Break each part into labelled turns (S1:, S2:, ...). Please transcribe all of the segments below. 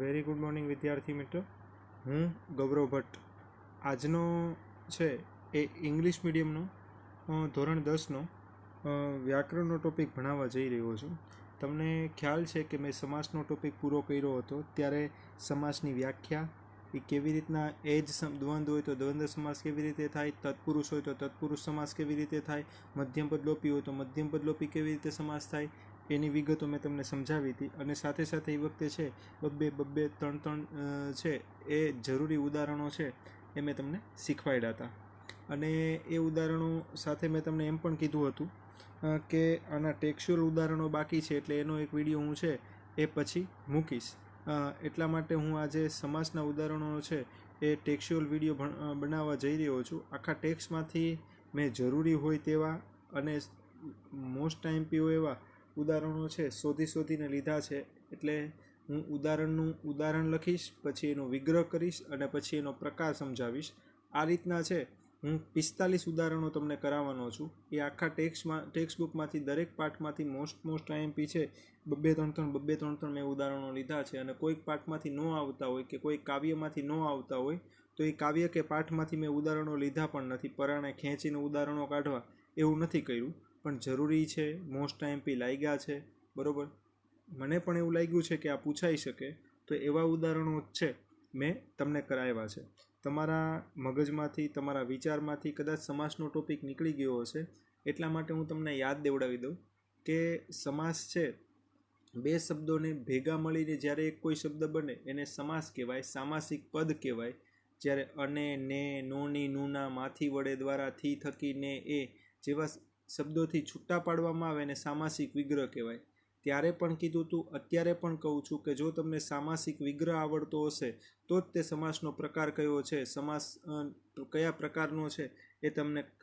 S1: Very good morning વિદ્યાર્થી મિત્રો. હું ગૌરવ ભટ્ટ આજનો છે એ ઇંગ્લિશ મીડિયમનો ધોરણ 10નો વ્યાકરણનો ટોપિક ભણાવવા જઈ રહ્યો છું. તમને ખ્યાલ છે કે મેં સમાસનો ટોપિક પૂરો કર્યો હતો ત્યારે સમાસની વ્યાખ્યા, એ કેવી રીતના દ્વંદ્વ હોય તો દ્વંદ્વ સમાસ કેવી રીતે થાય, તત્પુરુષ હોય તો તત્પુરુષ સમાસ કેવી રીતે થાય, મધ્યમપદલોપી હોય તો મધ્યમપદલોપી કેવી રીતે સમાસ થાય, એની વિગતો મેં તમને સમજાવી હતી. અને સાથે સાથે એ વખતે છે બબ્બે ત્રણ છે એ જરૂરી ઉદાહરણો છે એ મેં તમને શીખવાડ્યા હતા. અને એ ઉદાહરણો સાથે મેં તમને એમ પણ કીધું હતું કે આના ટેક્સ્ચ્યુઅલ ઉદાહરણો બાકી છે, એટલે એનો એક વિડીયો હું છે એ પછી મૂકીશ. એટલા માટે હું આજે સમાસના ઉદાહરણો છે એ ટેક્સ્ચ્યુઅલ વિડીયો બનાવવા જઈ રહ્યો છું. આખા ટેક્સ્ટમાંથી મેં જરૂરી હોય તેવા અને મોસ્ટ આઈએમપી એવા ઉદાહરણો છે શોધીને લીધા છે. એટલે હું ઉદાહરણ લખીશ, પછી એનો વિગ્રહ કરીશ અને પછી એનો પ્રકાર સમજાવીશ. આ રીતના છે હું 45 ઉદાહરણો તમને કરાવવાનો છું. એ આખા ટેક્સ્ટબુકમાંથી દરેક પાઠમાંથી મોસ્ટ આઈએમપી છે બબ્બે ત્રણ મેં ઉદાહરણો લીધા છે. અને કોઈક પાઠમાંથી ન આવતા હોય કે કોઈ કાવ્યમાંથી ન આવતા હોય તો એ કાવ્ય કે પાઠમાંથી મેં ઉદાહરણો લીધા પણ નથી. પરાણે ખેંચીને ઉદાહરણો કાઢવા એવું નથી કર્યું, પણ જરૂરી છે, મોસ્ટ આઈએમપી લાગ્યા છે. બરાબર, મને પણ એવું લાગ્યું છે કે આ પૂછાઈ શકે, તો એવા ઉદાહરણો છે મેં તમને કરાવ્યા છે. તમારા મગજમાંથી, તમારા વિચારમાંથી કદાચ સમાસનો ટોપિક નીકળી ગયો હશે, એટલા માટે હું તમને યાદ દેવડાવી દઉં કે સમાસ છે બે શબ્દોને ભેગા મળીને જ્યારે એક કોઈ શબ્દ બને એને સમાસ કહેવાય, સામાસિક પદ કહેવાય. જ્યારે અને, ને, નોની, નુના, માથી, વડે, દ્વારા, થી, થકી, ને, એ જેવા શબ્દોથી છૂટા પાડવામાં આવે એને સામાસિક વિગ્રહ કહેવાય. ત્યારે પણ કીધું હતું, અત્યારે પણ કહું છું કે જો તમને સામાસિક વિગ્રહ આવડતો હશે તો જ તે સમાસનો પ્રકાર કયો છે, સમાસ કયા પ્રકારનો છે એ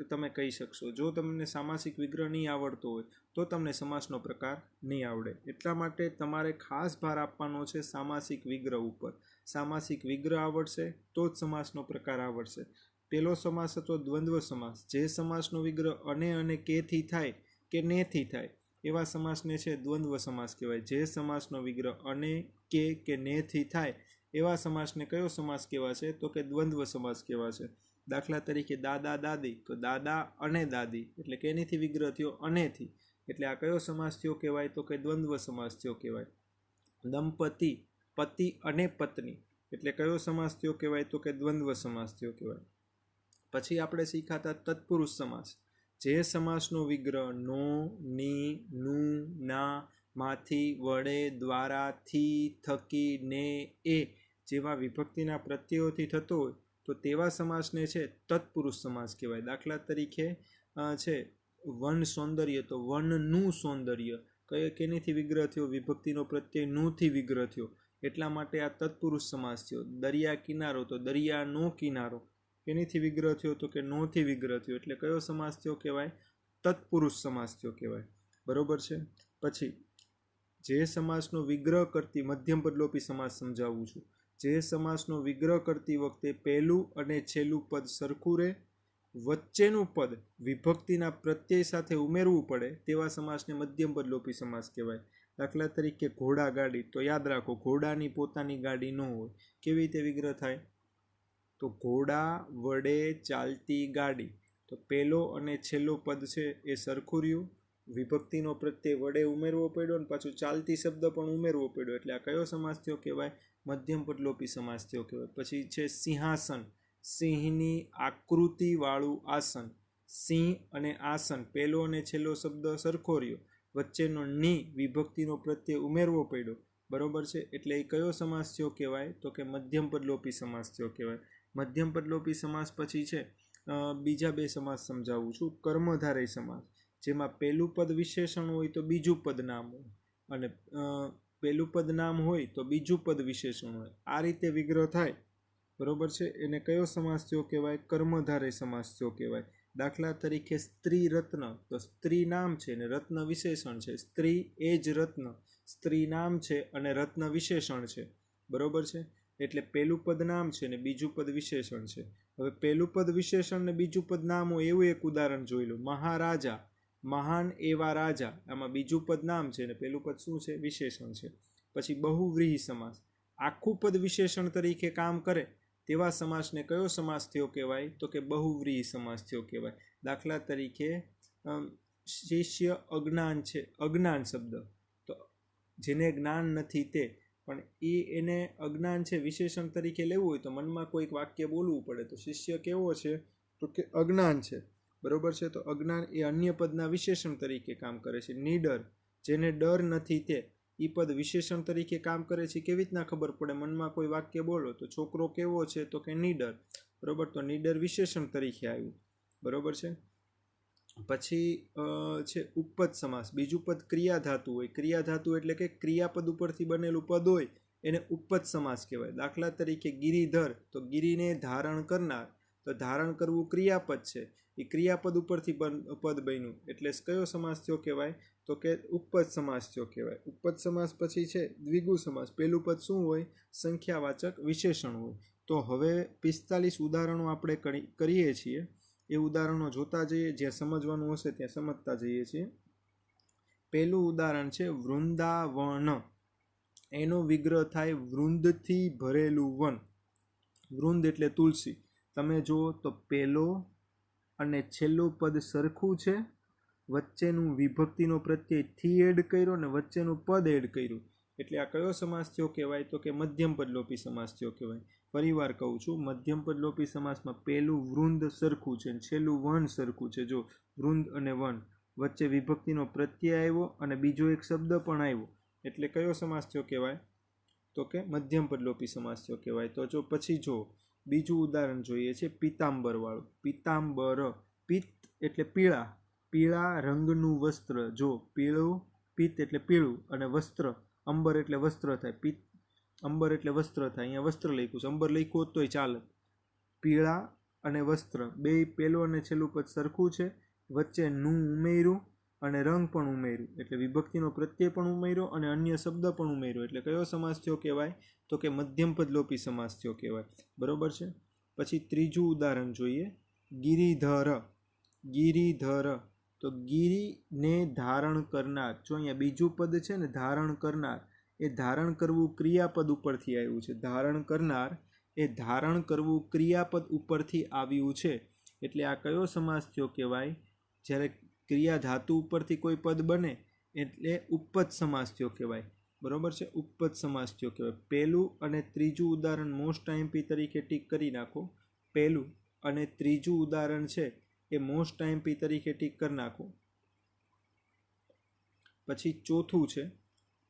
S1: તમે કહી શકશો. જો તમને સામાસિક વિગ્રહ નહીં આવડતો હોય તો તમને સમાસનો પ્રકાર નહીં આવડે. એટલા માટે તમારે ખાસ ભાર આપવાનો છે સામાસિક વિગ્રહ ઉપર. સામાસિક વિગ્રહ આવડશે તો જ સમાસનો પ્રકાર આવડશે. પહેલો સમાસ હતો દ્વંદ્વ સમાસ. જે સમાસનો વિગ્રહ અને કેથી થાય કે નેથી થાય એવા સમાસને છે દ્વંદ્વ સમાસ કહેવાય. જે સમાસનો વિગ્રહ અને કે નેથી થાય એવા સમાસને કયો સમાસ કહેવાશે? તો કે દ્વંદ્વ સમાસ કહેવાશે. દાખલા તરીકે દાદા દાદી, તો દાદા અને દાદી એટલે કે એનીથી વિગ્રહ થયો અનેથી, એટલે આ કયો સમાસ થયો કહેવાય? તો કે દ્વંદ્વ સમાસ થયો કહેવાય. દંપતિ, પતિ અને પત્ની એટલે કયો સમાસ થયો કહેવાય? તો કે દ્વંદ્વ સમાસ થયો કહેવાય. પછી આપણે શીખાતા તત્પુરુષ સમાસ. જે સમાસનો વિગ્રહ નો, ની, નું, ના, માંથી, વડે, દ્વારા, થી, થકી, ને, એ જેવા વિભક્તિના પ્રત્યયોથી થતો હોય તો તેવા સમાસને છે તત્પુરુષ સમાસ કહેવાય. દાખલા તરીકે છે વન સૌંદર્ય, તો વનનું સૌંદર્ય કેનીથી વિગ્રહ થયો? વિભક્તિનો પ્રત્યય નુંથી વિગ્રહ થયો, એટલા માટે આ તત્પુરુષ સમાસ થયો. દરિયા કિનારો, તો દરિયાનો કિનારો કેનીથી વિગ્રહ થયો? તો કે નોથી વિગ્રહ થયો, એટલે કયો સમાસ થયો કહેવાય? તત્પુરુષ સમાસ થયો કહેવાય. બરોબર છે. પછી જે સમાસનો વિગ્રહ કરતી મધ્યમપદલોપી સમાસ સમજાવું છું. જે સમાસનો વિગ્રહ કરતી વખતે પહેલું અને છેલ્લું પદ સરખું રહે, વચ્ચેનું પદ વિભક્તિના પ્રત્યય સાથે ઉમેરવું પડે તેવા સમાસને મધ્યમપદલોપી સમાસ કહેવાય. દાખલા તરીકે ઘોડા ગાડી, તો યાદ રાખો ઘોડાની પોતાની ગાડી ન હોય. કેવી રીતે વિગ્રહ થાય? તો ઘોડા વડે ચાલતી ગાડી, તો પહેલો અને છેલ્લો પદ છે એ સરખું રહ્યું, વિભક્તિનો પ્રત્યય વડે ઉમેરવો પડ્યો અને પાછું ચાલતી શબ્દ પણ ઉમેરવો પડ્યો, એટલે આ કયો સમાસ થયો કહેવાય? મધ્યમપદલોપી સમાસ થયો કહેવાય. પછી છે સિંહાસન, સિંહની આકૃતિવાળું આસન. સિંહ અને આસન, પહેલો અને છેલ્લો શબ્દ સરખો રહ્યો, વચ્ચેનો ની વિભક્તિનો પ્રત્યય ઉમેરવો પડ્યો. બરોબર છે, એટલે એ કયો સમાસ થયો કહેવાય? તો કે મધ્યમપદલોપી સમાસ થયો કહેવાય. મધ્યમપદલોપી સમાસ પછી છે બીજા બે સમાસ સમજાવું છું. કર્મધારય સમાસ, જેમાં પહેલું પદ વિશેષણ હોય તો બીજું પદ નામ હોય, અને પહેલું પદ નામ હોય તો બીજું પદ વિશેષણ હોય. આ રીતે વિગ્રહ થાય, બરોબર છે, એને કયો સમાસ થયો કહેવાય? કર્મધારય સમાસ થયો કહેવાય. દાખલા તરીકે સ્ત્રી રત્ન, તો સ્ત્રી નામ છે અને રત્ન વિશેષણ છે. સ્ત્રી એ જ રત્ન, સ્ત્રી નામ છે અને રત્ન વિશેષણ છે. બરોબર છે, એટલે પહેલું પદ નામ છે ને બીજું પદ વિશેષણ છે. હવે પહેલું પદ વિશેષણ ને બીજું પદ નામ હોય એવું એક ઉદાહરણ જોઈ લો. મહારાજા, મહાન એવા રાજા, આમાં બીજું પદ નામ છે ને પહેલું પદ શું છે? વિશેષણ છે. પછી બહુવ્રીહી સમાસ. આખું પદ વિશેષણ તરીકે કામ કરે તેવા સમાસને કયો સમાસ થયો કહેવાય? તો કે બહુવ્રીહી સમાસ થયો કહેવાય. દાખલા તરીકે શિષ્ય અજ્ઞાન છે, અજ્ઞાન શબ્દ, તો જેને જ્ઞાન નથી તે, પણ એને અજ્ઞાન છે વિશેષણ તરીકે લેવું હોય તો મનમાં કોઈક વાક્ય બોલવું પડે. તો શિષ્ય કેવો છે? તો કે અજ્ઞાન છે. બરોબર છે. તો અજ્ઞાન એ અન્ય પદના વિશેષણ તરીકે કામ કરે છે. નીડર, જેને ડર નથી તે, એ પદ વિશેષણ તરીકે કામ કરે છે. કેવી રીતના ખબર પડે? મનમાં કોઈ વાક્ય બોલો તો છોકરો કેવો છે? તો કે નીડર. બરોબર. તો નીડર વિશેષણ તરીકે આવ્યું. બરોબર છે. પછી છે ઉપપદ સમાસ. બીજું પદ ક્રિયાધાતુ હોય. ક્રિયાધાતુ એટલે કે ક્રિયાપદ ઉપરથી બનેલું પદ હોય એને ઉપપદ સમાસ કહેવાય. દાખલા તરીકે ગિરિધર, તો ગિરિને ધારણ કરનાર, તો ધારણ કરવું ક્રિયાપદ છે, એ ક્રિયાપદ ઉપરથી પદ બન્યું એટલે કયો સમાસ થયો કહેવાય? તો કે ઉપપદ સમાસ થયો કહેવાય. ઉપપદ સમાસ પછી છે દ્વિગુ સમાસ. પહેલું પદ શું હોય? સંખ્યાવાચક વિશેષણ હોય. તો હવે 45 ઉદાહરણો આપણે કરીએ છીએ. એ ઉદાહરણો જોતા જઈએ, જ્યાં સમજવાનું હશે ત્યાં સમજતા જઈએ છીએ. પહેલું ઉદાહરણ છે વૃંદાવન. એનો વિગ્રહ થાય વૃંદથી ભરેલું વન. વૃંદ એટલે તુલસી. તમે જુઓ તો પહેલો અને છેલ્લું પદ સરખું છે, વચ્ચેનું વિભક્તિનો પ્રત્યય થી એડ કર્યો ને વચ્ચેનું પદ એડ કર્યું એટલે આ કયો સમાસ થયો કહેવાય? તો કે મધ્યમ પદલોપી સમાસ થયો કહેવાય. ફરીવાર કહું છું, મધ્યમ પદલોપી સમાસમાં પહેલું વૃંદ સરખું છે, છેલ્લું વન સરખું છે. જો વૃંદ અને વન વચ્ચે વિભક્તિનો પ્રત્યય આવ્યો અને બીજો એક શબ્દ પણ આવ્યો એટલે કયો સમાસ થયો કહેવાય? તો કે મધ્યમ પદલોપી સમાસ થયો કહેવાય. તો જો પછી જો બીજું ઉદાહરણ જોઈએ છે પિતાંબર વાળું. પિતાંબર, પિત્ત એટલે પીળા, પીળા રંગનું વસ્ત્ર. જો પીળું, પિત્ત એટલે પીળું અને વસ્ત્ર, અંબર એટલે વસ્ત્ર થાય. પિત્ત અંબર એટલે વસ્ત્ર થાય. અહીંયા વસ્ત્ર લખ્યું છે, અંબર લખ્યું હોત તોય ચાલે. પીળા અને વસ્ત્ર બે, પહેલું અને છેલ્લું પદ સરખું છે, વચ્ચે નું ઉમેર્યું અને રંગ પણ ઉમેર્યું એટલે વિભક્તિનો પ્રત્યય પણ ઉમેર્યો અને અન્ય શબ્દ પણ ઉમેર્યો એટલે કયો સમાસ થયો કહેવાય? તો કે મધ્યમ પદલોપી સમાસ થયો કહેવાય. બરોબર છે. પછી ત્રીજું ઉદાહરણ જોઈએ ગિરિધર. ગિરિધર, તો ગિરિને ધારણ કરનાર. જો અહીંયા બીજું પદ છે ને ધારણ કરનાર, એ ધારણ કરવું ક્રિયાપદ ઉપરથી આવ્યું છે. ધારણ કરનાર એ ધારણ કરવું ક્રિયાપદ ઉપરથી આવ્યું છે એટલે આ કયો સમાસ થયો કહેવાય? જ્યારે ક્રિયા ધાતુ ઉપરથી કોઈ પદ બને એટલે ઉપપદ સમાસ થયો કહેવાય. બરોબર છે. ઉપપદ સમાસ થયો કહેવાય. પહેલું અને ત્રીજું ઉદાહરણ મોસ્ટ આઈએમપી તરીકે ટીક કરી નાખો. પહેલું અને ત્રીજું ઉદાહરણ છે એ મોસ્ટ આઈએમપી તરીકે ટીક કરી નાખો. પછી ચોથું છે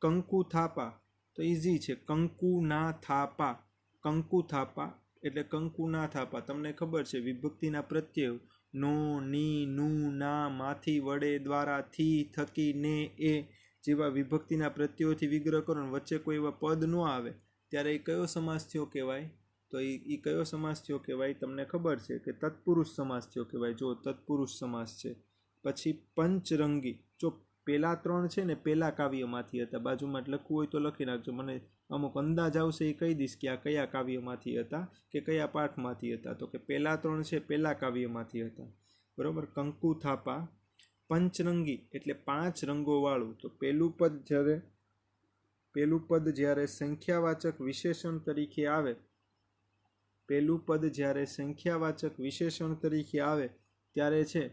S1: કંકુ થાપા. તો ઇઝી છે, કંકુ ના થાપા. કંકુ થાપા એટલે કંકુ ના થાપા. તમને ખબર છે વિભક્તિના પ્રત્યયો નો, ની, નું, ના, માંથી, વડે, દ્વારા, થી, થકી, ને, એ જેવા વિભક્તિના પ્રત્યયોથી વિગ્રહ કરો ને વચ્ચે કોઈ એવા પદ ન આવે ત્યારે એ કયો સમાસ થયો કહેવાય? તો એ કયો સમાસ થયો કહેવાય? તમને ખબર છે કે તત્પુરુષ સમાસ થયો કહેવાય. જો તત્પુરુષ સમાસ છે. પછી પંચરંગી. જો પહેલા ત્રણ છે ને પહેલા કાવ્યમાંથી હતા. બાજુમાં લખવું હોય તો લખી નાખજો, મને અમુક અંદાજ આવશે એ કહી દઈશ કે આ કયા કાવ્યમાંથી હતા કે કયા પાઠમાંથી હતા. તો કે પહેલા ત્રણ છે પહેલા કાવ્યમાંથી હતા. બરોબર. કંકુ થાપા. પંચરંગી એટલે 5 રંગોવાળું. તો પહેલું પદ જ્યારે સંખ્યાવાચક વિશેષણ તરીકે આવે, પહેલું પદ જ્યારે સંખ્યાવાચક વિશેષણ તરીકે આવે ત્યારે છે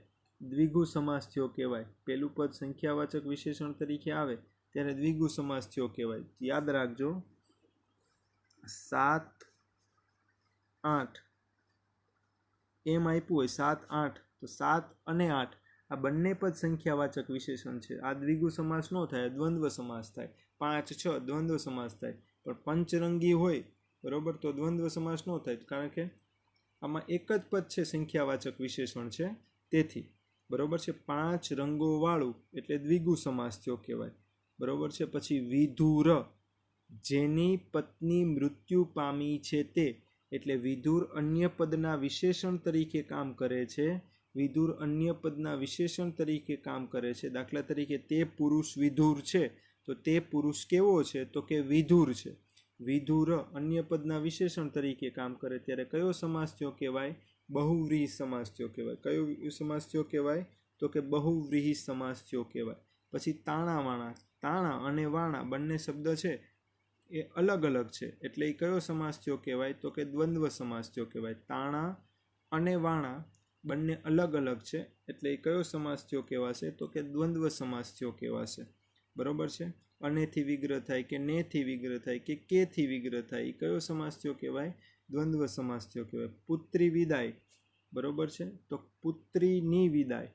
S1: દ્વિગુ સમાસ થયો કહેવાય. પહેલું પદ સંખ્યાવાચક વિશેષણ તરીકે આવે ત્યારે દ્વિગુ સમાસ થયો કહેવાય. યાદ રાખજો. 7, 8 એમ આપ્યું હોય, 7, 8, તો 7 અને 8 આ બંને પદ સંખ્યાવાચક વિશેષણ છે. આ દ્વિગુ સમાસ ન થાય, દ્વંદ્વ સમાસ થાય. 5, 6 દ્વંદ્વ સમાસ થાય. પણ પંચરંગી હોય બરોબર તો દ્વંદ્વ સમાસ ન થાય, કારણ કે આમાં એક જ પદ છે સંખ્યાવાચક વિશેષણ છે તેથી. બરોબર છે. 5 રંગોવાળું એટલે દ્વિગુ સમાસ થયો કહેવાય. બરોબર છે. પછી વિધુર, જેની પત્ની મૃત્યુ પામી છે તે, એટલે વિધુર અન્ય પદના વિશેષણ તરીકે કામ કરે છે. વિધુર અન્ય પદના વિશેષણ તરીકે કામ કરે છે. દાખલા તરીકે તે પુરુષ વિધુર છે, તો તે પુરુષ કેવો છે? તો કે વિધુર છે. વિધુર અન્ય પદના વિશેષણ તરીકે કામ કરે ત્યારે કયો સમાસ થયો કહેવાય? બહુવ્રીહી સમાસ થયો કહેવાય. કયો સમાસ થયો કહેવાય? તો કે બહુવ્રીહી સમાસ થયો કહેવાય. પછી તાણાવાણા. તાણા અને વાણા બંને શબ્દ છે એ અલગ અલગ છે એટલે એ કયો સમાસ થયો કહેવાય તો કે દ્વંદ્વ સમાસ થયો કહેવાય. તાણા અને વાણા બંને અલગ અલગ છે એટલે એ કયો સમાસ થયો કહેવાશે તો કે દ્વંદ્વ સમાસ થયો કહેવાશે. બરોબર છે. અનેથી વિગ્રહ થાય કે નેથી વિગ્રહ થાય કે કેથી વિગ્રહ થાય એ કયો સમાસ થયો કહેવાય દ્વંદ્વ સમાસ થયો કહેવાય. પુત્રી વિદાય, બરોબર છે, તો પુત્રીની વિદાય,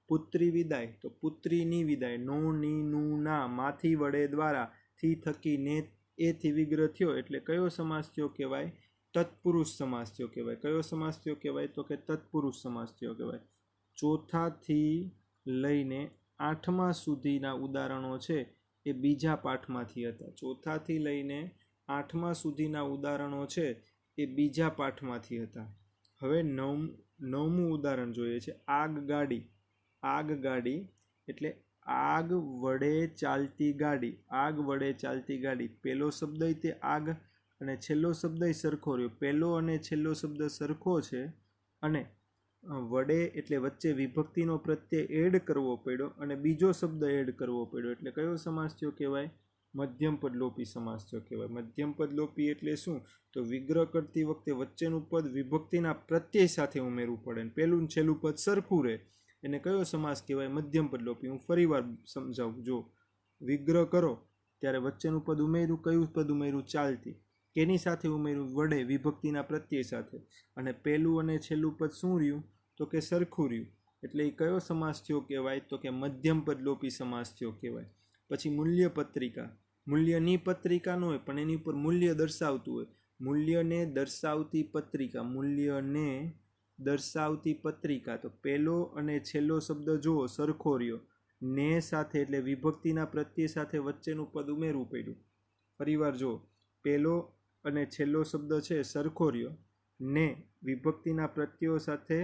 S1: પુત્રી વિદાય તો પુત્રીની વિદાય, નો ની નું ના માથી વડે દ્વારા થી થકી ને એથી વિગ્રહ થયો એટલે કયો સમાસ થયો કહેવાય તત્પુરુષ સમાસ થયો કહેવાય. કયો સમાસ થયો કહેવાય તો કે તત્પુરુષ સમાસ થયો કહેવાય. ચોથાથી લઈને આઠમા સુધીના ઉદાહરણો છે એ બીજા પાઠમાંથી હતા. ચોથાથી લઈને આઠમા સુધીના ઉદાહરણો છે એ બીજા પાઠમાંથી હતા. હવે નવમું ઉદાહરણ જોઈએ છે આગગાડી. આગગાડી એટલે આગ વડે ચાલતી ગાડી. આગ વડે ચાલતી ગાડી. પહેલો શબ્દ તે આગ અને છેલ્લો શબ્દ સરખો રહ્યો. પહેલો અને છેલ્લો શબ્દ સરખો છે અને વડે એટલે વચ્ચે વિભક્તિનો પ્રત્યય એડ કરવો પડ્યો અને બીજો શબ્દ એડ કરવો પડ્યો એટલે કયો સમાસ થયો કહેવાય મધ્યમપદ લોપી સમાસ થયો કહેવાય. મધ્યમપદ લોપી એટલે શું તો વિગ્રહ કરતી વખતે વચ્ચેનું પદ વિભક્તિના પ્રત્યય સાથે ઉમેરવું પડે ને પહેલું ને છેલ્લું પદ સરખું રહે એને કયો સમાસ કહેવાય મધ્યમપદ લોપી. હું ફરીવાર સમજાવું. જો વિગ્રહ કરો ત્યારે વચ્ચેનું પદ ઉમેર્યું, કયું પદ ઉમેર્યું ચાલતી, કેની સાથે ઉમેર્યું વડે વિભક્તિના પ્રત્યય સાથે, અને પહેલું અને છેલ્લું પદ શું રહ્યું તો કે સરખું રહ્યું એટલે એ કયો સમાસ થયો કહેવાય તો કે મધ્યમપદ લોપી સમાસ થયો કહેવાય. પછી મૂલ્ય પત્રિકા. મૂલ્યની પત્રિકા ન હોય પણ એની ઉપર મૂલ્ય દર્શાવતું હોય. મૂલ્યને દર્શાવતી પત્રિકા. મૂલ્યને દર્શાવતી પત્રિકા તો પહેલો અને છેલ્લો શબ્દ જુઓ સરખો રહ્યો. ને સાથે એટલે વિભક્તિના પ્રત્યય સાથે વચ્ચેનું પદ ઉમેરવું પડ્યું. ફરીવાર જુઓ, પહેલો અને છેલ્લો શબ્દ છે સરખો રહ્યો, ને વિભક્તિના પ્રત્યયો સાથે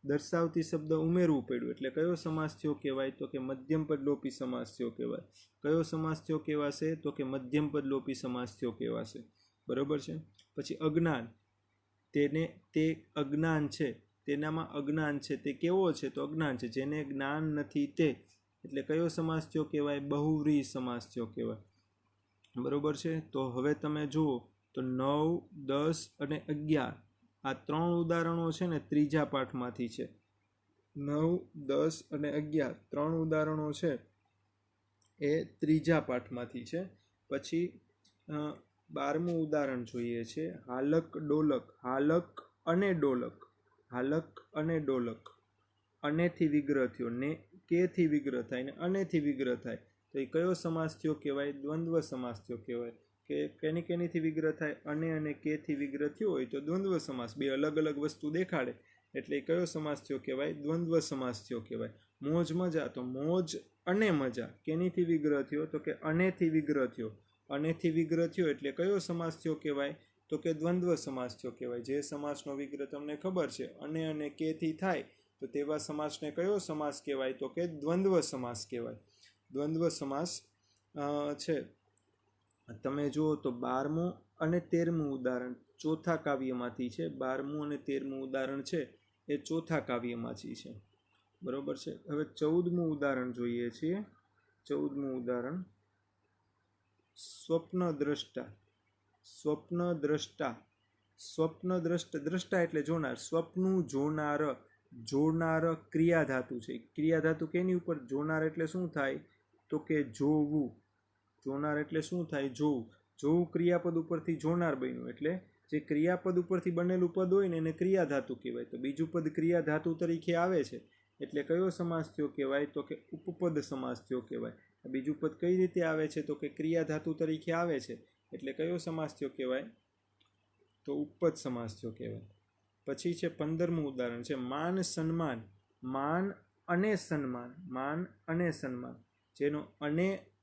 S1: દર્શાવતી શબ્દ ઉમેરવું પડ્યું એટલે કયો સમાસ થયો કહેવાય તો કે મધ્યમપદ લોપી સમાસ થયો કહેવાય. કયો સમાસ થયો કહેવાશે તો કે મધ્યમપદ લોપી સમાસ થયો કહેવાશે. બરોબર છે. પછી અજ્ઞાન. તે અજ્ઞાન છે, તેનામાં અજ્ઞાન છે, તે કેવો છે તો અજ્ઞાન છે, જેને જ્ઞાન નથી તે એટલે કયો સમાસ થયો કહેવાય બહુવ્રીહી સમાસ થયો કહેવાય. બરોબર છે. તો હવે તમે જુઓ તો 9, 10 અને 11 આ ત્રણ ઉદાહરણો છે ને ત્રીજા પાઠમાંથી છે. 9, 10 અને 11 ત્રણ ઉદાહરણો છે એ ત્રીજા પાઠમાંથી છે. પછી 12મું ઉદાહરણ જોઈએ છે હાલક ડોલક. હાલક અને ડોલક. હાલક અને ડોલક. અનેથી વિગ્રહ થયો, ને કેથી વિગ્રહ થાય ને અનેથી વિગ્રહ થાય તો એ કયો સમાસ થયો કહેવાય દ્વંદ્વ સમાસ થયો કહેવાય. કે કેનીથી વિગ્રહ થાય અને કેથી વિગ્રહ થયો હોય તો દ્વંદ્વ સમાસ. બે અલગ અલગ વસ્તુ દેખાડે એટલે કયો સમાસ થયો કહેવાય દ્વંદ્વ સમાસ થયો કહેવાય. મોજ મજા તો મોજ અને મજા કેનીથી વિગ્રહ થયો તો કે અનેથી વિગ્રહ થયો. અનેથી વિગ્રહ થયો એટલે કયો સમાસ થયો કહેવાય તો કે દ્વંદ્વ સમાસ થયો કહેવાય. જે સમાસનો વિગ્રહ તમને ખબર છે અને કેથી થાય તો તેવા સમાસને કયો સમાસ કહેવાય તો કે દ્વંદ્વ સમાસ કહેવાય. દ્વંદ્વ સમાસ છે. તમે જુઓ તો 12મું અને 13મું ઉદાહરણ ચોથા કાવ્યમાંથી છે. 12મું અને 13મું ઉદાહરણ છે એ ચોથા કાવ્યમાંથી છે. બરોબર છે. હવે 14મું ઉદાહરણ જોઈએ છીએ. 14મું ઉદાહરણ સ્વપ્નદ્રષ્ટા. સ્વપ્નદ્રષ્ટા. દ્રષ્ટા એટલે જોનાર. સ્વપ્નું જોનાર. જોનાર ક્રિયા ધાતુ છે. ક્રિયા ધાતુ કેની ઉપર જોનાર એટલે શું થાય તો કે જોવું. જોનાર એટલે શું થાય જોવું. જોવું ક્રિયાપદ ઉપરથી જોનાર બન્યું એટલે જે ક્રિયાપદ ઉપરથી બનેલું પદ હોય ને એને ક્રિયા ધાતુ કહેવાય. તો બીજું પદ ક્રિયા ધાતુ તરીકે આવે છે એટલે કયો સમાસ થયો કહેવાય તો કે ઉપપદ સમાસ થયો કહેવાય. બીજું પદ કઈ રીતે આવે છે તો કે ક્રિયા ધાતુ તરીકે આવે છે એટલે કયો સમાસ થયો કહેવાય તો ઉપપદ સમાસ થયો કહેવાય. પછી છે 15મું ઉદાહરણ છે માન સન્માન. માન અને સન્માન. માન અને સન્માન જેનો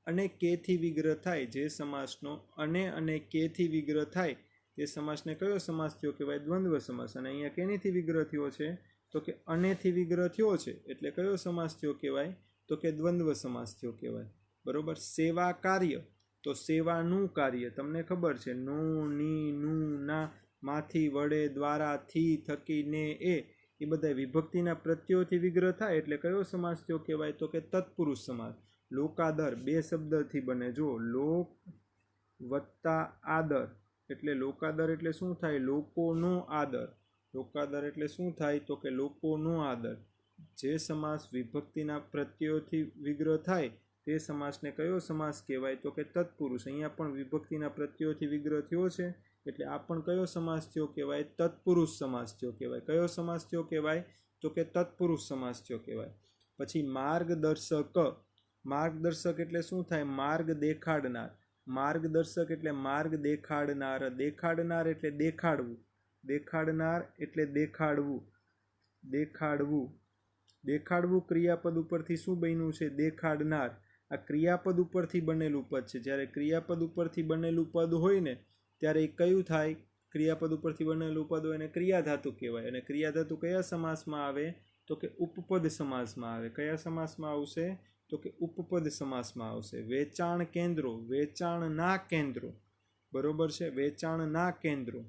S1: અને કેથી વિગ્રહ થાય, જે સમાસનો અને કેથી વિગ્રહ થાય તે સમાસને કયો સમાસ થયો કહેવાય દ્વંદ્વ સમાસ. અને અહીંયા કેનીથી વિગ્રહ થયો છે તો કે અનેથી વિગ્રહ થયો છે એટલે કયો સમાસ થયો કહેવાય તો કે દ્વંદ્વ સમાસ થયો કહેવાય. બરોબર. સેવા કાર્ય તો સેવાનું કાર્ય તમને ખબર છે નો ની નું ના માથી વડે દ્વારા થી થકી ને એ બધા વિભક્તિના પ્રત્યયોથી વિગ્રહ થાય એટલે કયો સમાસ થયો કહેવાય તો કે તત્પુરુષ સમાસ. લોકાદર બે શબ્દથી બને. જો વત્તા આદર એટલે લોકાદર એટલે શું થાય? લોકોનો આદર. લોકાદર એટલે શું થાય? તો કે લોકોનો આદર. જે સમાસ વિભક્તિના પ્રત્યયોથી વિગ્રહ થાય તે સમાસને કયો સમાસ કહેવાય? તો કે તત્પુરુષ. અહીંયા પણ વિભક્તિના પ્રત્યયોથી વિગ્રહ થયો છે એટલે આ પણ કયો સમાસ થયો કહેવાય? તત્પુરુષ સમાસ થયો કહેવાય. કયો સમાસ થયો કહેવાય? તો કે તત્પુરુષ સમાસ થયો કહેવાય. પછી માર્ગદર્શક. માર્ગદર્શક એટલે શું થાય? માર્ગ દેખાડનાર. માર્ગદર્શક એટલે માર્ગ દેખાડનાર. દેખાડનાર એટલે દેખાડવું. દેખાડનાર એટલે દેખાડવું. દેખાડવું. દેખાડવું ક્રિયાપદ ઉપરથી શું બન્યું છે? દેખાડનાર. આ ક્રિયાપદ ઉપરથી બનેલું પદ છે. જ્યારે ક્રિયાપદ ઉપરથી બનેલું પદ હોય ને ત્યારે એ કયું થાય? ક્રિયાપદ ઉપરથી બનેલું પદ હોય એને ક્રિયાધાતુ કહેવાય. અને ક્રિયાધાતુ કયા સમાસમાં આવે? તો કે ઉપપદ સમાસમાં આવે. કયા સમાસમાં આવશે? તો કે ઉપપદ સમાસમાં આવશે. વેચાણ કેન્દ્રો. વેચાણના કેન્દ્રો. બરોબર છે? વેચાણના કેન્દ્રો.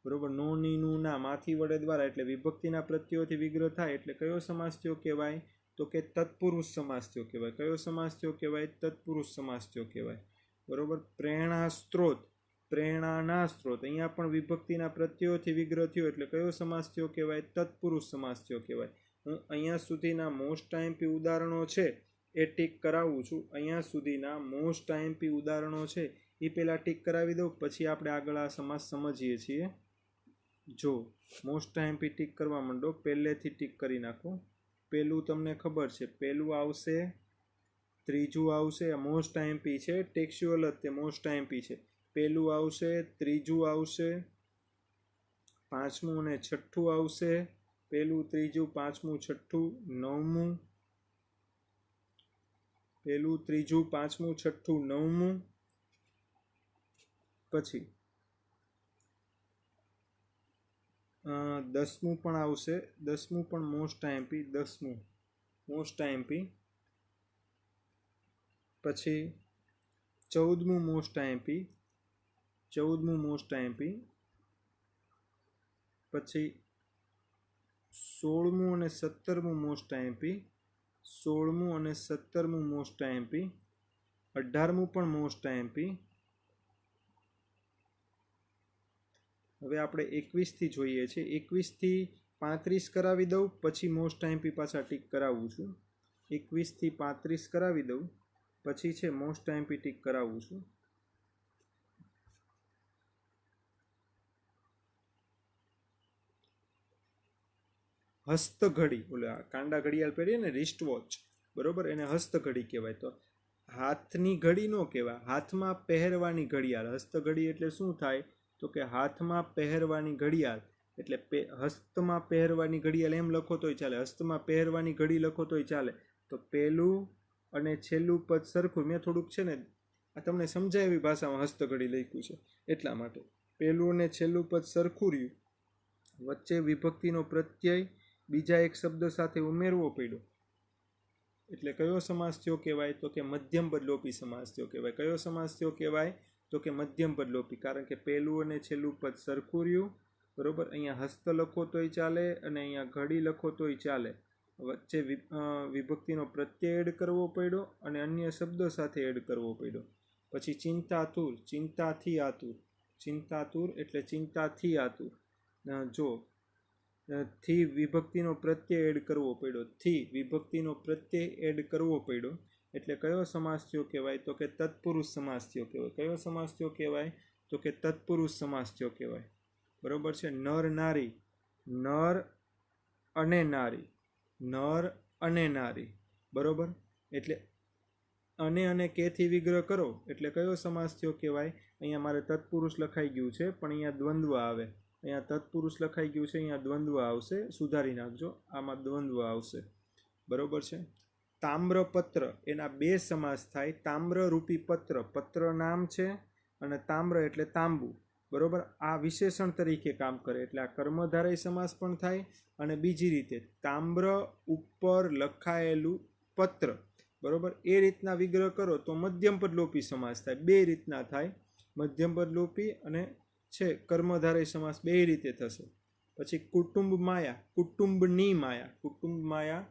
S1: બરોબર. નો ની નું ના માથી વડે દ્વારા એટલે વિભક્તિના પ્રત્યયોથી વિગ્રહ થાય એટલે કયો સમાસ થયો કહેવાય? તો કે તત્પુરુષ સમાસ થયો કહેવાય. કયો સમાસ થયો કહેવાય? તત્પુરુષ સમાસ થયો કહેવાય. બરોબર. પ્રેરણા સ્ત્રોત. પ્રેરણાના સ્ત્રોત. અહીંયા પણ વિભક્તિના પ્રત્યયોથી વિગ્રહ થયો એટલે કયો સમાસ થયો કહેવાય? તત્પુરુષ સમાસ થયો કહેવાય. હું અહીંયા સુધીના મોસ્ટ આઈએમપી ઉદાહરણો છે એ ટીક કરાવું છું. અહીંયા સુધીના મોસ્ટ આઈએમપી ઉદાહરણો છે એ પહેલાં ટીક કરાવી દઉં, પછી આપણે આગળ આ સમાસ સમજીએ છીએ. જો મોસ્ટ આઈએમપી ટીક કરવા માંડો, પહેલેથી ટીક કરી નાખો. પહેલું તમને ખબર છે, પહેલું આવશે, ત્રીજું આવશે. મોસ્ટ આઈએમપી છે, ટેક્સ્ચ્યુઅલ જ તે મોસ્ટ આઈએમપી છે. પહેલું આવશે, ત્રીજું આવશે, પાંચમું અને છઠ્ઠું આવશે. પહેલું, ત્રીજું, પાંચમું, છઠ્ઠું, નવમું. પહેલું, ત્રીજું, પાંચમું, છઠ્ઠું, નવમું. પછી 10મું પણ આવશે. 10મું પણ મોસ્ટ આઈએમપી. 10મું મોસ્ટ આઈએમપી. પછી 14મું મોસ્ટ આઈએમપી. 14મું મોસ્ટ આઈએમપી. પછી 16મું અને 17મું મોસ્ટ આઈએમપી. 16મું અને 17મું મોસ્ટ આઈએમપી. 18મું પણ મોસ્ટ આઈએમપી. હવે આપણે 21થી જોઈએ છીએ. 21થી 35 કરાવી દઉં, પછી મોસ્ટ આઈએમપી પાછા ટીક કરાવું છું. 21થી 35 કરાવી દઉં, પછી છે મોસ્ટ આઈએમપી ટીક કરાવું છું. હસ્તઘડી, ઓલા કાંડા ઘડિયાળ પહેરીએ ને, રિસ્ટ વોચ, બરોબર, એને હસ્તઘડી કહેવાય. તો હાથની ઘડી ન કહેવાય, હાથમાં પહેરવાની ઘડિયાળ. હસ્તઘડી એટલે શું થાય? તો કે હાથમાં પહેરવાની ઘડિયાળ. એટલે હસ્તમાં પહેરવાની ઘડિયાળ એમ લખો તોય ચાલે, હસ્તમાં પહેરવાની ઘડી લખો તોય ચાલે. તો પહેલું અને છેલ્લું પદ સરખું. મેં થોડુંક છે ને આ તમને સમજાય એવી ભાષામાં હસ્તઘડી લખ્યું છે એટલા માટે. પહેલું અને છેલ્લું પદ સરખું રહ્યું, વચ્ચે વિભક્તિનો પ્રત્યય બીજા એક શબ્દ સાથે ઉમેરવો પડ્યો એટલે કયો સમાસ થયો કહેવાય? તો કે મધ્યમ પદલોપી સમાસ થયો કહેવાય. કયો સમાસ થયો કહેવાય? તો કે મધ્યમ પદલોપી. કારણ કે પહેલું અને છેલ્લું પદ સરખું રહ્યું, બરોબર. અહીંયા હસ્ત લખો તોય ચાલે અને અહીંયા ઘડી લખો તોય ચાલે. વચ્ચે વિભક્તિનો પ્રત્યય એડ કરવો પડ્યો અને અન્ય શબ્દો સાથે એડ કરવો પડ્યો. પછી ચિંતાતુર. ચિંતાથી આતુર. ચિંતાતુર એટલે ચિંતાથી આતુર. જો થી વિભક્તિનો પ્રત્યય એડ કરવો પડ્યો. થી વિભક્તિનો પ્રત્યય એડ કરવો પડ્યો એટલે કયો સમાસ થયો કહેવાય? તો કે તત્પુરુષ સમાસ થયો કહેવાય. કયો સમાસ થયો કહેવાય? તો કે તત્પુરુષ સમાસ થયો કહેવાય. બરોબર છે. નર નારી. નર અને નારી. નર અને નારી. બરોબર. એટલે અને કેથી વિગ્રહ કરો એટલે કયો સમાસ થયો કહેવાય? અહીંયા મારે તત્પુરુષ લખાઈ ગયું છે પણ અહીંયા દ્વંદ્વ આવે. અહીંયા તત્પુરુષ લખાઈ ગયું છે, અહીંયા દ્વંદ્વ આવશે. સુધારી નાખજો, આમાં દ્વંદ્વ આવશે. બરોબર છે. તામ્રપત્ર, એના બે સમાસ થાય. તામ્રરૂપી પત્ર, પત્ર નામ છે, અને તામ્ર એટલે તાંબુ. બરોબર. આ વિશેષણ તરીકે કામ કરે એટલે આ કર્મધારય સમાસ પણ થાય. અને બીજી રીતે તામ્ર ઉપર લખાયેલું પત્ર, બરોબર, એ રીતના વિગ્રહ કરો તો મધ્યમ પદલોપી સમાસ થાય. બે રીતના થાય, મધ્યમ પદલોપી અને છે કર્મધારય સમાસ બે રીતે થશે. પછી કુટુંબ માયા. કુટુંબની માયા. કુટુંબ માયા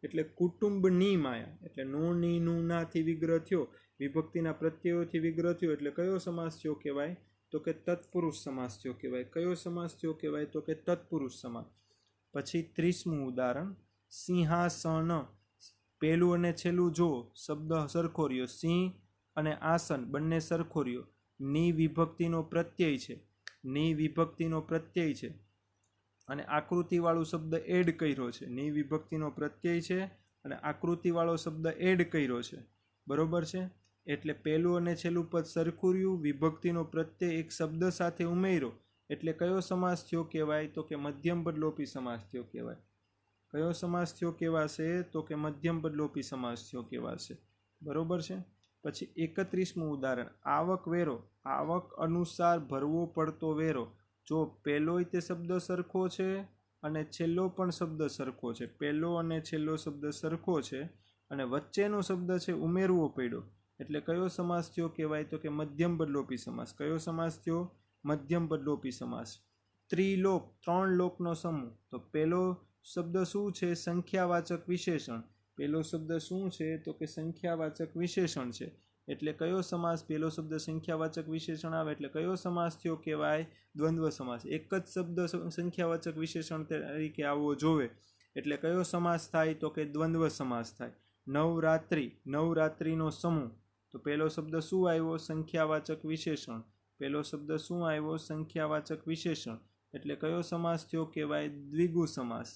S1: એટલે કુટુંબની માયા. એટલે નો ની નું નાથી વિગ્રહ થયો વિભક્તિના પ્રત્યયોથી વિગ્રહ થયો એટલે કયો સમાસ થયો કહેવાય? તો કે તત્પુરુષ સમાસ થયો કહેવાય. કયો સમાસ થયો કહેવાય? તો કે તત્પુરુષ સમાસ. પછી 30મું ઉદાહરણ, સિંહાસન. પહેલું અને છેલ્લું જો શબ્દ સરખો રહ્યો, સિંહ અને આસન બંને સરખો રહ્યો. ની વિભક્તિનો પ્રત્યય છે, ની વિભક્તિનો પ્રત્યય છે અને આકૃતિવાળો શબ્દ એડ કર્યો છે. ની વિભક્તિનો પ્રત્યય છે અને આકૃતિવાળો શબ્દ એડ કર્યો છે. બરોબર છે? એટલે પહેલું અને છેલ્લું પદ સરખું રહ્યું, વિભક્તિનો પ્રત્યય એક શબ્દ સાથે ઉમેર્યો એટલે કયો સમાસ થયો કહેવાય? તો કે મધ્યમપદ લોપી સમાસ થયો કહેવાય. કયો સમાસ થયો કહેવાશે? તો કે મધ્યમપદ લોપી સમાસ થયો કહેવાશે. બરોબર છે? પછી 31મું ઉદાહરણ, આવક વેરો. આવક અનુસાર ભરવો પડતો વેરો. જો પહેલોય તે શબ્દ સરખો છે અને છેલ્લો પણ શબ્દ સરખો છે. પહેલો અને છેલ્લો શબ્દ સરખો છે અને વચ્ચેનો શબ્દ છે ઉમેરવો પડ્યો એટલે કયો સમાસ થયો કહેવાય? તો કે મધ્યમપદ લોપી સમાસ. કયો સમાસ થયો? મધ્યમપદ લોપી સમાસ. ત્રિલોક, 3 લોકનો સમૂહ. તો પહેલો શબ્દ શું છે? સંખ્યાવાચક વિશેષણ. પહેલો શબ્દ શું છે? તો કે સંખ્યાવાચક વિશેષણ છે. એટલે કયો સમાસ? પહેલો શબ્દ સંખ્યાવાચક વિશેષણ આવે એટલે કયો સમાસ થયો કહેવાય? દ્વંદ્વ સમાસ. એક જ શબ્દ સંખ્યાવાચક વિશેષણ તરીકે આવવો જોવે એટલે કયો સમાસ થાય? તો કે દ્વંદ્વ સમાસ થાય. નવરાત્રિ, નવરાત્રિનો સમૂહ. તો પહેલો શબ્દ શું આવ્યો? સંખ્યાવાચક વિશેષણ. પહેલો શબ્દ શું આવ્યો? સંખ્યાવાચક વિશેષણ. એટલે કયો સમાસ થયો કહેવાય? દ્વિગુ સમાસ.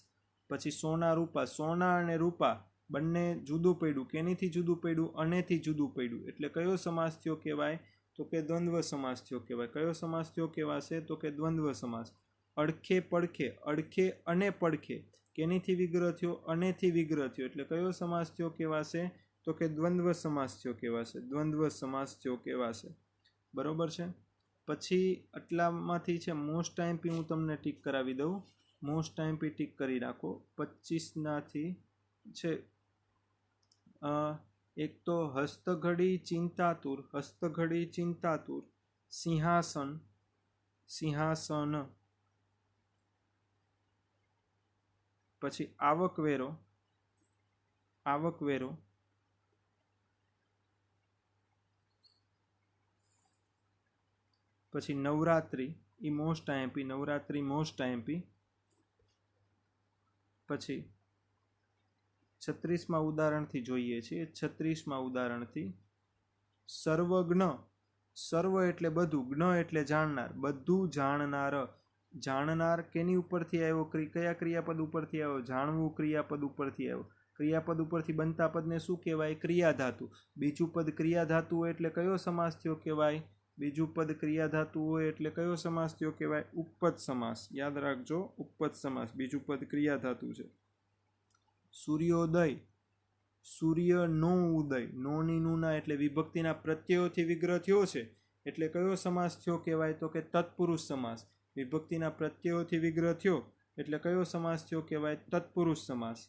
S1: પછી સોના રૂપા. સોના અને રૂપા બંને જુદું પડ્યું. કેનીથી જુદું પડ્યું? અનેથી જુદું પડ્યું એટલે કયો સમાસ થયો કહેવાય? તો કે દ્વંદ્વ સમાસ થયો કહેવાય. કયો સમાસ થયો કહેવાશે? તો કે દ્વંદ્વ સમાસ. અડખે પડખે. અડખે અને પડખે કેનીથી વિગ્રહ થયો? અનેથી વિગ્રહ થયો એટલે કયો સમાસ થયો કહેવાશે? તો કે દ્વંદ્વ સમાસ થયો કહેવાશે. દ્વંદ્વ સમાસ થયો કહેવાશે. બરોબર છે? પછી આટલામાંથી છે મોસ્ટ આઈએમપી હું તમને ટીક કરાવી દઉં. મોસ્ટ આઈએમપી ટીક કરી રાખો. 25નાથી છે એક તો હસ્તઘડી ચિંતાતુર. હસ્તઘડી ચિંતાતુર. સિંહાસન, સિંહાસન. પછી આવકવેરો, આવકવેરો. પછી નવરાત્રિ, એ most IMP. Navratri most IMP. પછી 36મા ઉદાહરણથી જોઈએ છીએ. 36મા ઉદાહરણથી સર્વજ્ઞ. સર્વ એટલે બધું, જ્ઞ એટલે જાણનાર. બધું જાણનાર. જાણનાર કેની ઉપરથી આવ્યો? કયા ક્રિયાપદ ઉપરથી આવ્યો? જાણવું ક્રિયાપદ ઉપરથી આવ્યો. ક્રિયાપદ ઉપરથી બનતા પદને શું કહેવાય? ક્રિયાધાતુ. બીજું પદ ક્રિયાધાતુ હોય એટલે કયો સમાસ થયો કહેવાય? બીજું પદ ક્રિયાધાતુ હોય એટલે કયો સમાસ થયો કહેવાય? ઉપપદ સમાસ. યાદ રાખજો, ઉપપદ સમાસ. બીજું પદ ક્રિયાધાતુ છે. સૂર્યોદય. સૂર્યનો ઉદય. નોની નુના એટલે વિભક્તિના પ્રત્યયોથી વિગ્રહ થયો છે એટલે કયો સમાસ થયો કહેવાય? તો કે તત્પુરુષ સમાસ. વિભક્તિના પ્રત્યયોથી વિગ્રહ થયો એટલે કયો સમાસ થયો કહેવાય? તત્પુરુષ સમાસ.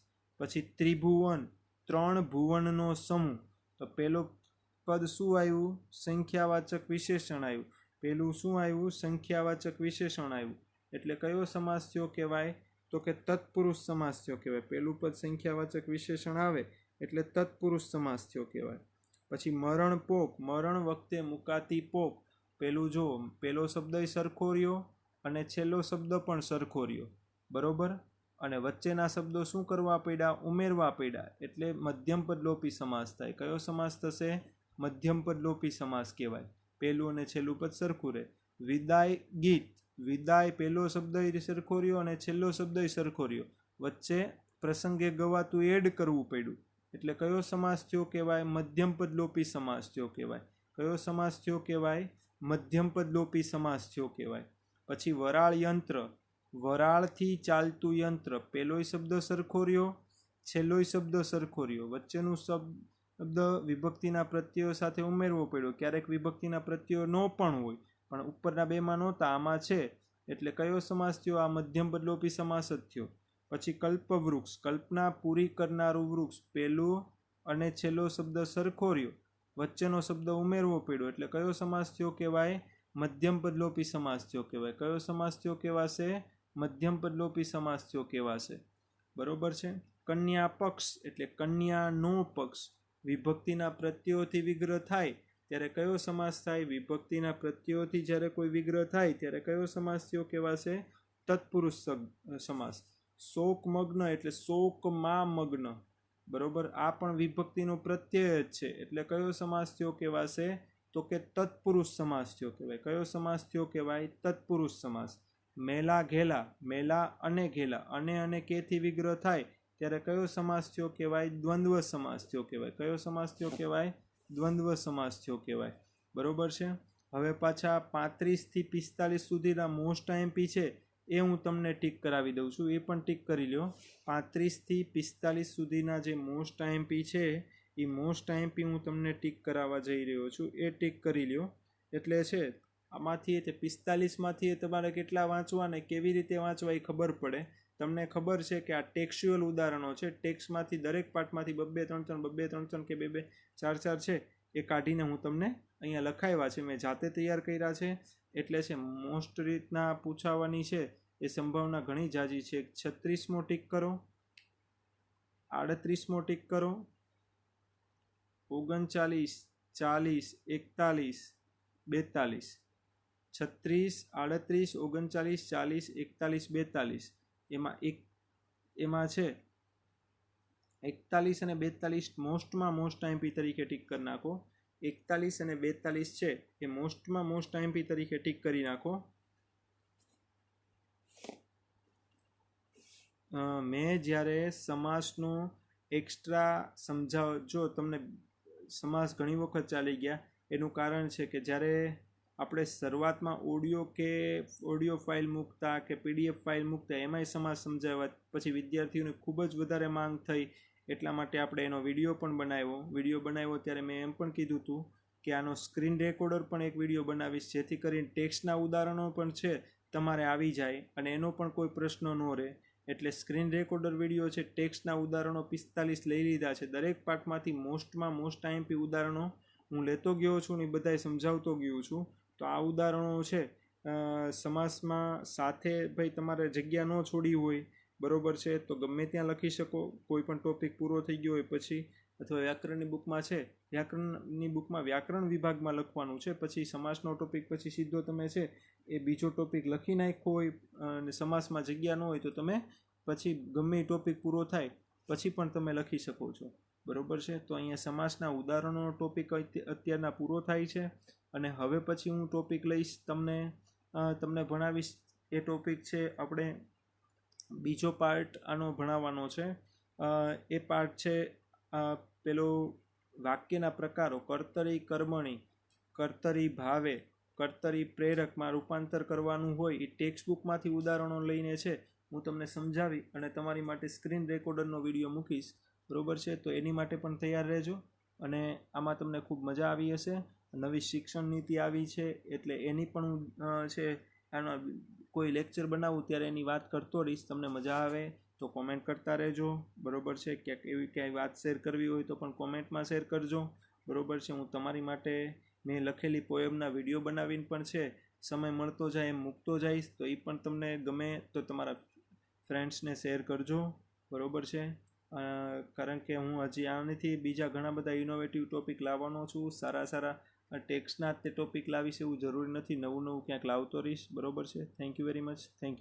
S1: પછી ત્રિભુવન. 3 ભુવનનો સમૂહ. તો પહેલો પદ શું આવ્યું? સંખ્યાવાચક વિશેષણ આવ્યું. પહેલું શું આવ્યું? સંખ્યાવાચક વિશેષણ આવ્યું એટલે કયો સમાસ થયો કહેવાય? તો કે તત્પુરુષ સમાસ થયો કહેવાય. પહેલું પદ સંખ્યાવાચક વિશેષણ આવે એટલે તત્પુરુષ સમાસ થયો કહેવાય. પછી મરણ પોક. મરણ વખતે મુકાતી પોક. પહેલું જો પહેલો શબ્દ સરખો રહ્યો અને છેલ્લો શબ્દ પણ સરખો રહ્યો. બરોબર? અને વચ્ચેના શબ્દો શું કરવા પડ્યા? ઉમેરવા પડ્યા એટલે મધ્યમપદ લોપી સમાસ થાય. કયો સમાસ થશે? મધ્યમપદ લોપી સમાસ કહેવાય. પહેલું અને છેલ્લું પદ સરખું રહે. વિદાય ગીત. વિદાય પહેલો શબ્દ સરખો રહ્યો અને છેલ્લો શબ્દ સરખો રહ્યો. વચ્ચે પ્રસંગે ગવાતું એડ કરવું પડ્યું એટલે કયો સમાસ થયો કહેવાય? મધ્યમપદ લોપી સમાસ થયો કહેવાય. કયો સમાસ થયો કહેવાય? મધ્યમપદ લોપી સમાસ થયો કહેવાય. પછી વરાળ યંત્ર. વરાળથી ચાલતું યંત્ર. પહેલોય શબ્દ સરખો રહ્યો, છેલ્લોય શબ્દ સરખો રહ્યો. વચ્ચેનું શબ્દ વિભક્તિના પ્રત્યયો સાથે ઉમેરવો પડ્યો. ક્યારેક વિભક્તિના પ્રત્યયો ન પણ હોય પણ ઉપરના બેમાં નહોતા, આમાં છે એટલે કયો સમાસ થયો? આ મધ્યમપદ લોપી સમાસ જ થયો. પછી કલ્પવૃક્ષ. કલ્પના પૂરી કરનારું વૃક્ષ. પહેલો અને છેલ્લો શબ્દ સરખો રહ્યો, વચ્ચેનો શબ્દ ઉમેરવો પડ્યો એટલે કયો સમાસ થયો કહેવાય? મધ્યમપદ લોપી સમાસ થયો કહેવાય. કયો સમાસ થયો કહેવાશે? મધ્યમપદ લોપી સમાસ થયો કહેવાશે. બરોબર છે? કન્યા પક્ષ એટલે કન્યાનો પક્ષ. વિભક્તિના પ્રત્યયોથી વિગ્રહ થાય ત્યારે કયો સમાસ થાય? વિભક્તિના પ્રત્યયોથી જ્યારે કોઈ વિગ્રહ થાય ત્યારે કયો સમાસ થયો કહેવાશે? તત્પુરુષ સમાસ. શોકમગ્ન એટલે શોકમાં મગ્ન, બરોબર, આ પણ વિભક્તિનો પ્રત્યય જ છે એટલે કયો સમાસ થયો કહેવાશે? તો કે તત્પુરુષ સમાસ થયો કહેવાય. કયો સમાસ થયો કહેવાય? તત્પુરુષ સમાસ. મેલા ઘેલા, મેલા અને ઘેલા, અને કેથી વિગ્રહ થાય ત્યારે કયો સમાસ થયો કહેવાય? દ્વંદ્વ સમાસ થયો કહેવાય. કયો સમાસ થયો કહેવાય? દ્વંદ્વ સમાસ થયો કહેવાય. બરોબર છે. હવે પાછા 35 થી 45 સુધીના મોસ્ટ આઈએમપી છે એ હું તમને ટીક કરાવી દઉં છું, એ પણ ટીક કરી લ્યો. 35 થી 45 સુધીના જે મોસ્ટ આઈએમપી છે એ મોસ્ટ આઈએમપી હું તમને ટીક કરાવવા જઈ રહ્યો છું, એ ટીક કરી લ્યો. એટલે છે આમાંથી તે 45માંથી તમારે કેટલા વાંચવા ને કેવી રીતે વાંચવા એ ખબર પડે. તમને ખબર છે કે આ ટેક્સ્ચ્યુઅલ ઉદાહરણો છે, ટેક્સ્ટમાંથી દરેક પાઠમાંથી 2-2-3-3 કે 2-2-4-4 છે એ કાઢીને હું તમને અહીંયા લખાવ્યા છે, મેં જાતે તૈયાર કર્યા છે. એટલે છે મોસ્ટ રીતના પૂછાવાની છે એ સંભાવના ઘણી જાજી છે. 36મો ટીક કરો, 38મો ટીક કરો, 39, 40, 41, 42, 36, 38, 39, 40, 41, 42. એમાં છે 41 અને 42 મોસ્ટમાં મોસ્ટ આઈએમપી તરીકે ટીક કરી નાખો. 41 અને 42 છે એ મોસ્ટમાં મોસ્ટ આઈએમપી તરીકે ટીક કરી નાખો. મેં જ્યારે સમાસનો એક્સ્ટ્રા જો તમને સમાસ ઘણી વખત ચાલી ગયા એનું કારણ છે કે જ્યારે આપણે શરૂઆતમાં ઓડિયો ફાઇલ મૂકતા કે પીડીએફ ફાઇલ મૂકતા એમાંય સમાસ સમજાવ્યા, પછી વિદ્યાર્થીઓને ખૂબ જ વધારે માંગ થઈ એટલા માટે આપણે એનો વિડીયો પણ બનાવ્યો. ત્યારે મેં એમ પણ કીધું હતું કે આનો સ્ક્રીન રેકોર્ડર પણ એક વિડીયો બનાવીશ, જેથી કરીને ટેક્સ્ટના ઉદાહરણો પણ છે તમારે આવી જાય અને એનો પણ કોઈ પ્રશ્ન ન રહે. એટલે સ્ક્રીન રેકોર્ડર વિડીયો છે, ટેક્સ્ટના ઉદાહરણો 45 લઈ લીધા છે. દરેક પાઠમાંથી મોસ્ટમાં મોસ્ટ આઈએમપી ઉદાહરણો હું લેતો ગયો છું ને એ બધાય સમજાવતો ગયો છું. તો આ ઉદાહરણો છે સમાસમાં સાથે ભાઈ તમારે જગ્યા ન છોડી હોય, બરોબર છે, તો ગમે ત્યાં લખી શકો. કોઈ પણ ટોપિક પૂરો થઈ ગયો હોય પછી, અથવા વ્યાકરણની બુકમાં છે, વ્યાકરણની બુકમાં વ્યાકરણ વિભાગમાં લખવાનું છે, પછી સમાસનો ટોપિક પછી સીધો તમે છે એ બીજો ટોપિક લખી નાખ્યો હોય અને સમાસમાં જગ્યા ન હોય તો તમે પછી ગમે એ ટોપિક પૂરો થાય પછી પણ તમે લખી શકો છો, બરોબર છે. તો અહીંયા સમાસના ઉદાહરણોનો ટોપિક અત્યારના પૂરો થાય છે અને હવે પછી હું ટોપિક લઈશ તમને ભણાવીશ. એ ટોપિક છે આપણે બીજો પાર્ટ આનો ભણાવવાનો છે. એ પાર્ટ છે પેલો વાક્યના પ્રકારો, કર્તરી કર્મણી, કર્તરી ભાવે, કર્તરી પ્રેરકમાં રૂપાંતર કરવાનું હોય એ ટેક્સ્ટ બુકમાંથી ઉદાહરણો લઈને છે હું તમને સમજાવી અને તમારી માટે સ્ક્રીન રેકોર્ડરનો વિડીયો મૂકીશ, બરોબર છે. તો એની માટે પણ તૈયાર રહેજો અને આમાં તમને ખૂબ મજા આવી હશે. નવી શિક્ષણ નીતિ આવી છે એટલે એની પણ છે આનો કોઈ લેક્ચર બનાવું ત્યારે એની વાત કરતો રહીશ. તમને મજા આવે તો કોમેન્ટ કરતા રહેજો, બરોબર છે. ક્યાંક એવી ક્યાંય વાત શેર કરવી હોય તો પણ કોમેન્ટમાં શેર કરજો, બરોબર છે. હું તમારી માટે મેં લખેલી પોએમના વિડીયો બનાવીને પણ છે સમય મળતો જાય એમ મૂકતો જઈશ, તો એ પણ તમને ગમે તો તમારા ફ્રેન્ડ્સને શેર કરજો, બરોબર છે. કારણ કે હું હજી આનાથી બીજા ઘણા બધા ઇનોવેટિવ ટોપિક લાવવાનો છું. સારા ટેક્સ્ટના તે ટોપિક લાવીશ એવું જરૂરી નથી, નવું ક્યાંક લાવતો રહીશ, બરોબર છે. Thank you very much. Thank you.